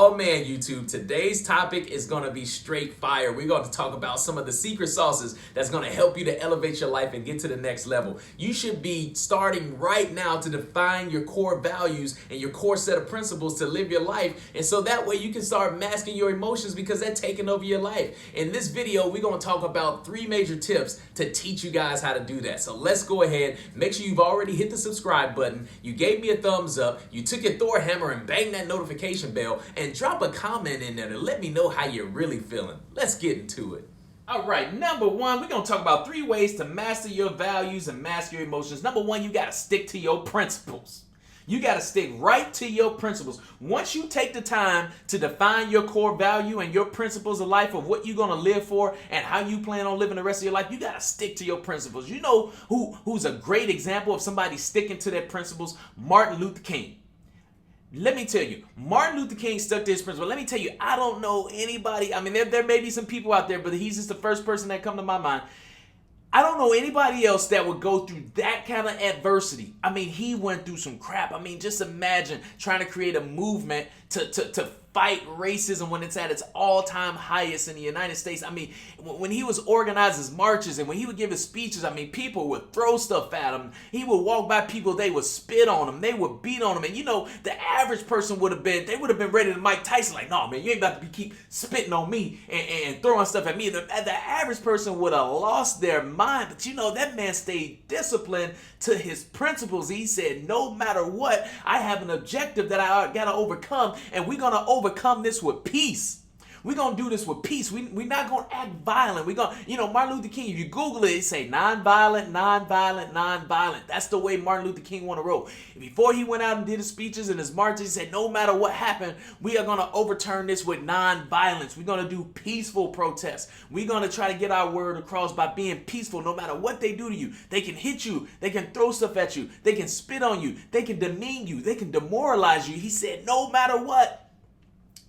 Oh man, YouTube, today's topic is going to be straight fire. We're going to talk about some of the secret sauces that's going to help you to elevate your life and get to the next level. You should be starting right now to define your core values and your core set of principles to live your life. And so that way you can start masking your emotions because they're taking over your life. In this video, we're going to talk about 3 major tips to teach you guys how to do that. So let's go ahead. Make sure you've already hit the subscribe button. You gave me a thumbs up. You took your Thor hammer and banged that notification bell. And drop a comment in there to let me know how you're really feeling. Let's get into it. All right, number 1, we're going to talk about 3 ways to master your values and master your emotions. Number 1, you got to stick to your principles. You got to stick right to your principles. Once you take the time to define your core value and your principles of life of what you're going to live for and how you plan on living the rest of your life, you got to stick to your principles. You know who's a great example of somebody sticking to their principles? Martin Luther King. Let me tell you, Martin Luther King stuck to his principle. Let me tell you, I don't know anybody. I mean, there may be some people out there, but he's just the first person that come to my mind. I don't know anybody else that would go through that kind of adversity. I mean, he went through some crap. I mean, just imagine trying to create a movement to fight racism when it's at its all-time highest in the United States. I mean, when he was organizing his marches and when he would give his speeches, I mean, people would throw stuff at him. He would walk by people, they would spit on him, they would beat on him. And you know, the average person would have been ready to Mike Tyson, like, no, man, you ain't about to keep spitting on me and throwing stuff at me. The average person would have lost their mind. But you know, that man stayed disciplined to his principles. He said, no matter what, I have an objective that I got to overcome, and we're going to overcome this with peace. We're going to do this with peace. We're not going to act violent. We're going to, Martin Luther King, if you Google it, it say nonviolent, nonviolent, nonviolent. That's the way Martin Luther King wanted to roll. Before he went out and did his speeches and his marches, he said, no matter what happened, we are going to overturn this with nonviolence. We're going to do peaceful protests. We're going to try to get our word across by being peaceful no matter what they do to you. They can hit you. They can throw stuff at you. They can spit on you. They can demean you. They can demoralize you. He said, no matter what.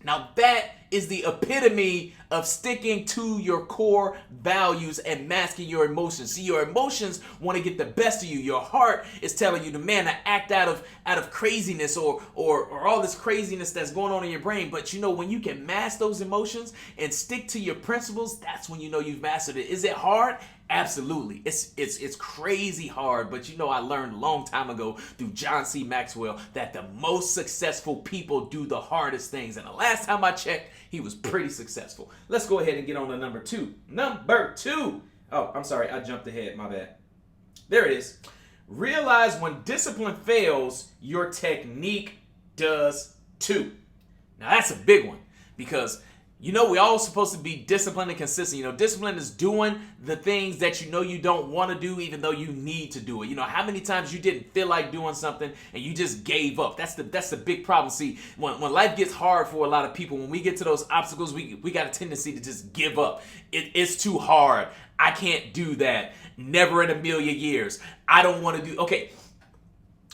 Now that is the epitome of sticking to your core values and masking your emotions. See, your emotions want to get the best of you. Your heart is telling you, man, to act out of craziness or all this craziness that's going on in your brain. But when you can mask those emotions and stick to your principles, that's when you know you've mastered it. Is it hard? Absolutely. It's crazy hard, but I learned a long time ago through John C. Maxwell that the most successful people do the hardest things. And the last time I checked, he was pretty successful. Let's go ahead and get on to number 2. Number 2. Oh, I'm sorry. I jumped ahead. My bad. There it is. Realize when discipline fails, your technique does too. Now that's a big one because we're all supposed to be disciplined and consistent. Discipline is doing the things that you don't want to do even though you need to do it. How many times you didn't feel like doing something and you just gave up? That's the big problem. See, when life gets hard for a lot of people, when we get to those obstacles, we got a tendency to just give up. It's too hard. I can't do that. Never in a million years. I don't want to do. Okay.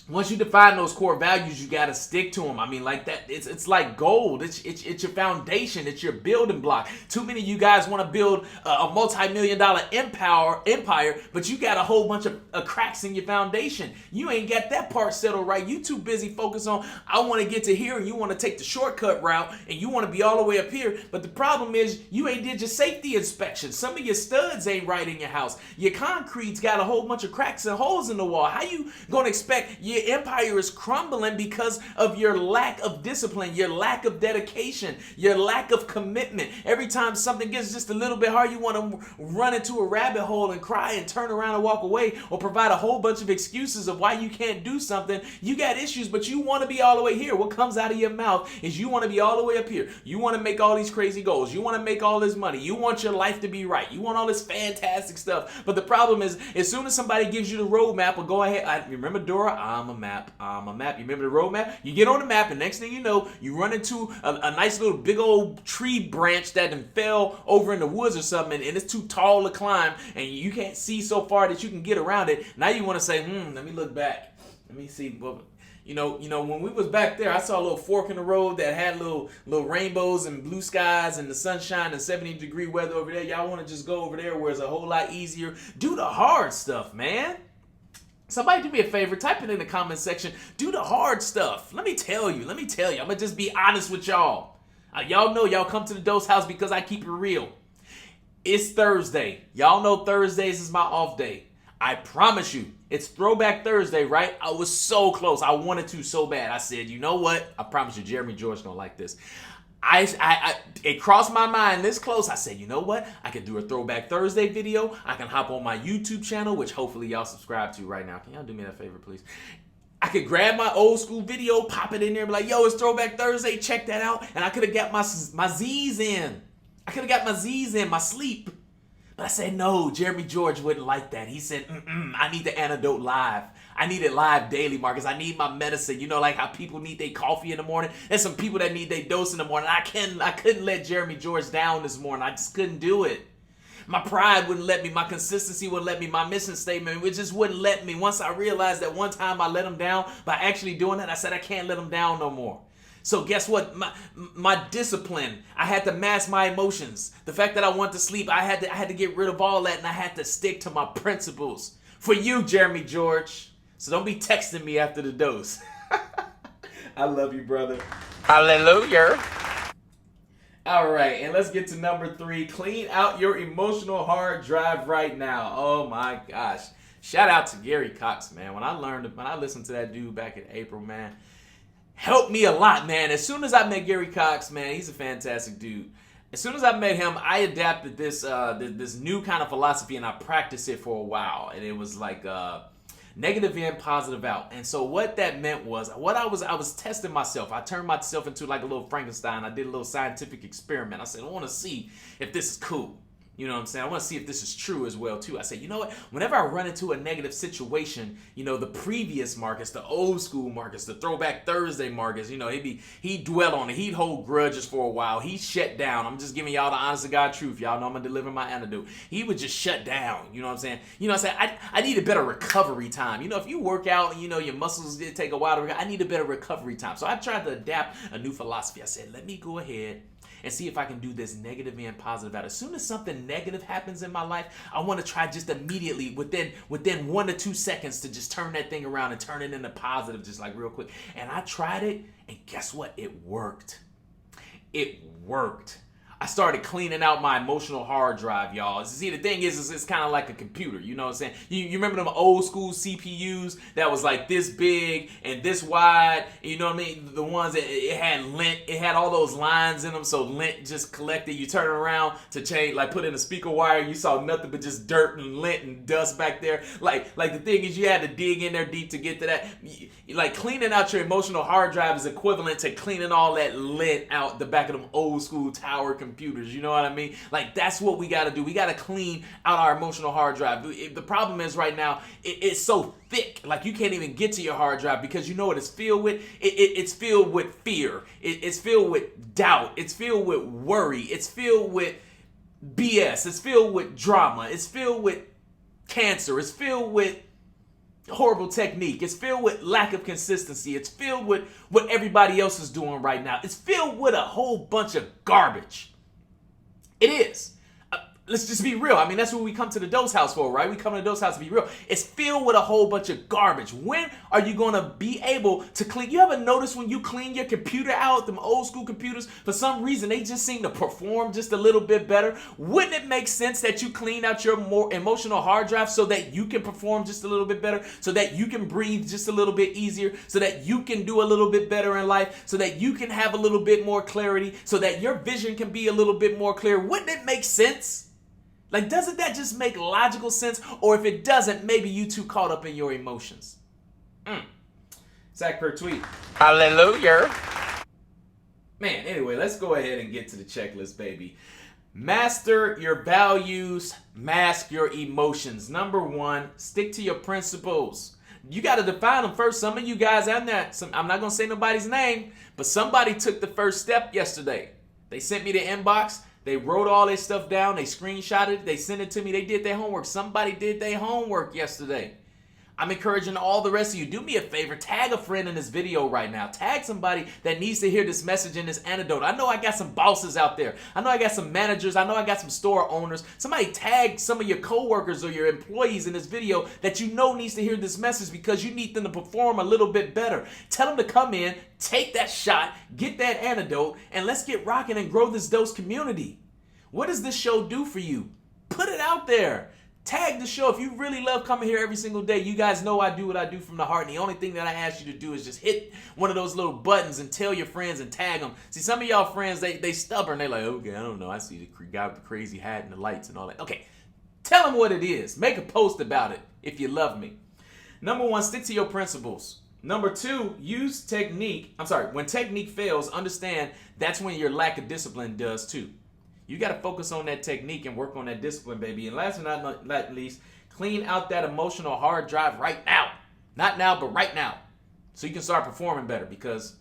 Once you define those core values, you got to stick to them. I mean, like that, it's like gold. It's your foundation. It's your building block. Too many of you guys want to build a multi-million-dollar empire, but you got a whole bunch of cracks in your foundation. You ain't got that part settled right. You too busy focused on, I want to get to here, and you want to take the shortcut route, and you want to be all the way up here. But the problem is, you ain't did your safety inspection. Some of your studs ain't right in your house. Your concrete's got a whole bunch of cracks and holes in the wall. How you gonna expect your empire is crumbling because of your lack of discipline, your lack of dedication, your lack of commitment? Every time something gets just a little bit hard, you want to run into a rabbit hole and cry and turn around and walk away or provide a whole bunch of excuses of why you can't do something. You got issues, but you want to be all the way here. What comes out of your mouth is you want to be all the way up here. You want to make all these crazy goals. You want to make all this money. You want your life to be right. You want all this fantastic stuff. But the problem is, as soon as somebody gives you the roadmap, or go ahead, remember Dora, I'm a map. You remember the roadmap? You get on the map, and next thing you know, you run into a nice little big old tree branch that fell over in the woods or something, and it's too tall to climb, and you can't see so far that you can get around it. Now you want to say, let me look back. Let me see. Well, when we was back there, I saw a little fork in the road that had little rainbows and blue skies and the sunshine and 70-degree weather over there. Y'all want to just go over there where it's a whole lot easier? Do the hard stuff, man. Somebody do me a favor, type it in the comment section. Do the hard stuff. Let me tell you. I'm going to just be honest with y'all. Y'all know y'all come to the Dose House because I keep it real. It's Thursday. Y'all know Thursdays is my off day. I promise you, it's Throwback Thursday, right? I was so close. I wanted to so bad. I said, you know what? I promise you, Jeremy George don't like this. It crossed my mind this close. I said, you know what? I could do a Throwback Thursday video. I can hop on my YouTube channel, which hopefully y'all subscribe to right now. Can y'all do me that favor, please? I could grab my old school video, pop it in there, and be like, yo, it's Throwback Thursday. Check that out. And I could have got my Z's in. I could have got my Z's in, my sleep. But I said, no, Jeremy George wouldn't like that. He said, I need the antidote live. I need it live daily, Marcus. I need my medicine. You know, like how people need their coffee in the morning. There's some people that need their dose in the morning. I couldn't let Jeremy George down this morning. I just couldn't do it. My pride wouldn't let me. My consistency wouldn't let me. My mission statement, it just wouldn't let me. Once I realized that one time I let him down by actually doing that, I said I can't let him down no more. So guess what? My discipline, I had to mask my emotions. The fact that I want to sleep, I had to get rid of all that, and I had to stick to my principles. For you, Jeremy George. So don't be texting me after the dose. I love you, brother. Hallelujah. All right, and let's get to number 3. Clean out your emotional hard drive right now. Oh my gosh. Shout out to Gary Cox, man. When I listened to that dude back in April, man, helped me a lot, man. As soon as I met Gary Cox, man, he's a fantastic dude. As soon as I met him, I adapted this new kind of philosophy, and I practiced it for a while. And it was like negative in, positive out. And so what that meant was, I was testing myself. I turned myself into like a little Frankenstein. I did a little scientific experiment. I said, I want to see if this is cool. You know what I'm saying? I want to see if this is true as well, too. I said, you know what? Whenever I run into a negative situation, you know, the previous Marcus, the old school Marcus, the Throwback Thursday Marcus, you know, he'd dwell on it. He'd hold grudges for a while. He'd shut down. I'm just giving y'all the honest to God truth. Y'all know I'm going to deliver my antidote. He would just shut down. You know what I'm saying? You know what I'm saying? I need a better recovery time. You know, if you work out and, you know, your muscles did take a while to recover, I need a better recovery time. So I tried to adapt a new philosophy. I said, let me go ahead and see if I can do this negative and positive out. As soon as something negative happens in my life, I want to try just immediately within 1 to 2 seconds to just turn that thing around and turn it into positive just like real quick. And I tried it, and guess what? It worked. It worked. I started cleaning out my emotional hard drive, y'all. See, the thing is it's kind of like a computer, you know what I'm saying? You remember them old school CPUs that was like this big and this wide, you know what I mean? The ones that it had lint, it had all those lines in them, so lint just collected. You turn it around to change, like put in a speaker wire, you saw nothing but just dirt and lint and dust back there. Like the thing is, you had to dig in there deep to get to that. Like cleaning out your emotional hard drive is equivalent to cleaning all that lint out the back of them old school tower computers, you know what I mean? Like that's what we got to do. We got to clean out our emotional hard drive. The problem is right now it's so thick, like you can't even get to your hard drive because you know what it's filled with? It's filled with fear. It's filled with doubt. It's filled with worry. It's filled with BS. It's filled with drama. It's filled with cancer. It's filled with horrible technique. It's filled with lack of consistency. It's filled with what everybody else is doing right now. It's filled with a whole bunch of garbage. It is. Let's just be real. I mean, that's what we come to the Dose House for, right? We come to the Dose House to be real. It's filled with a whole bunch of garbage. When are you going to be able to clean? You ever notice when you clean your computer out, them old school computers, for some reason, they just seem to perform just a little bit better? Wouldn't it make sense that you clean out your more emotional hard drive so that you can perform just a little bit better, so that you can breathe just a little bit easier, so that you can do a little bit better in life, so that you can have a little bit more clarity, so that your vision can be a little bit more clear? Wouldn't it make sense? Like, doesn't that just make logical sense? Or if it doesn't, maybe you too caught up in your emotions. Zach per tweet. Hallelujah. Man, anyway, let's go ahead and get to the checklist, baby. Master your values, mask your emotions. Number 1, stick to your principles. You got to define them first. Some of you guys I'm not going to say nobody's name, but somebody took the first step yesterday. They sent me the inbox. They wrote all their stuff down. They screenshotted it. They sent it to me. They did their homework. Somebody did their homework yesterday. I'm encouraging all the rest of you, do me a favor, tag a friend in this video right now. Tag somebody that needs to hear this message and this antidote. I know I got some bosses out there. I know I got some managers. I know I got some store owners. Somebody tag some of your coworkers or your employees in this video that you know needs to hear this message because you need them to perform a little bit better. Tell them to come in, take that shot, get that antidote, and let's get rocking and grow this dose community. What does this show do for you? Put it out there. Tag the show. If you really love coming here every single day, you guys know I do what I do from the heart. And the only thing that I ask you to do is just hit one of those little buttons and tell your friends and tag them. See, some of y'all friends, they stubborn. They like, okay, I don't know. I see the guy with the crazy hat and the lights and all that. Okay, tell them what it is. Make a post about it if you love me. Number one, stick to your principles. Number two, use technique. When technique fails, understand that's when your lack of discipline does too. You got to focus on that technique and work on that discipline, baby. And last but not least, clean out that emotional hard drive right now. Not now, but right now. So you can start performing better because,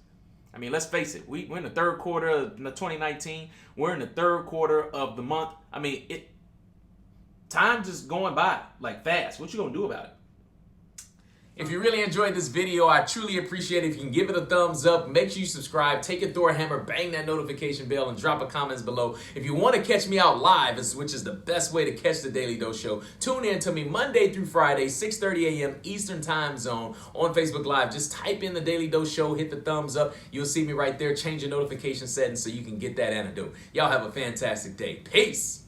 I mean, let's face it. We're in the third quarter of 2019. We're in the third quarter of the month. I mean, time's just going by like fast. What you going to do about it? If you really enjoyed this video, I truly appreciate it if you can give it a thumbs up. Make sure you subscribe, take your Thor hammer, bang that notification bell, and drop a comment below. If you want to catch me out live, which is the best way to catch the Daily Dose Show, tune in to me Monday through Friday, 6:30 a.m. Eastern Time Zone on Facebook Live. Just type in the Daily Dose Show, hit the thumbs up. You'll see me right there. Change your notification settings so you can get that antidote. Y'all have a fantastic day. Peace.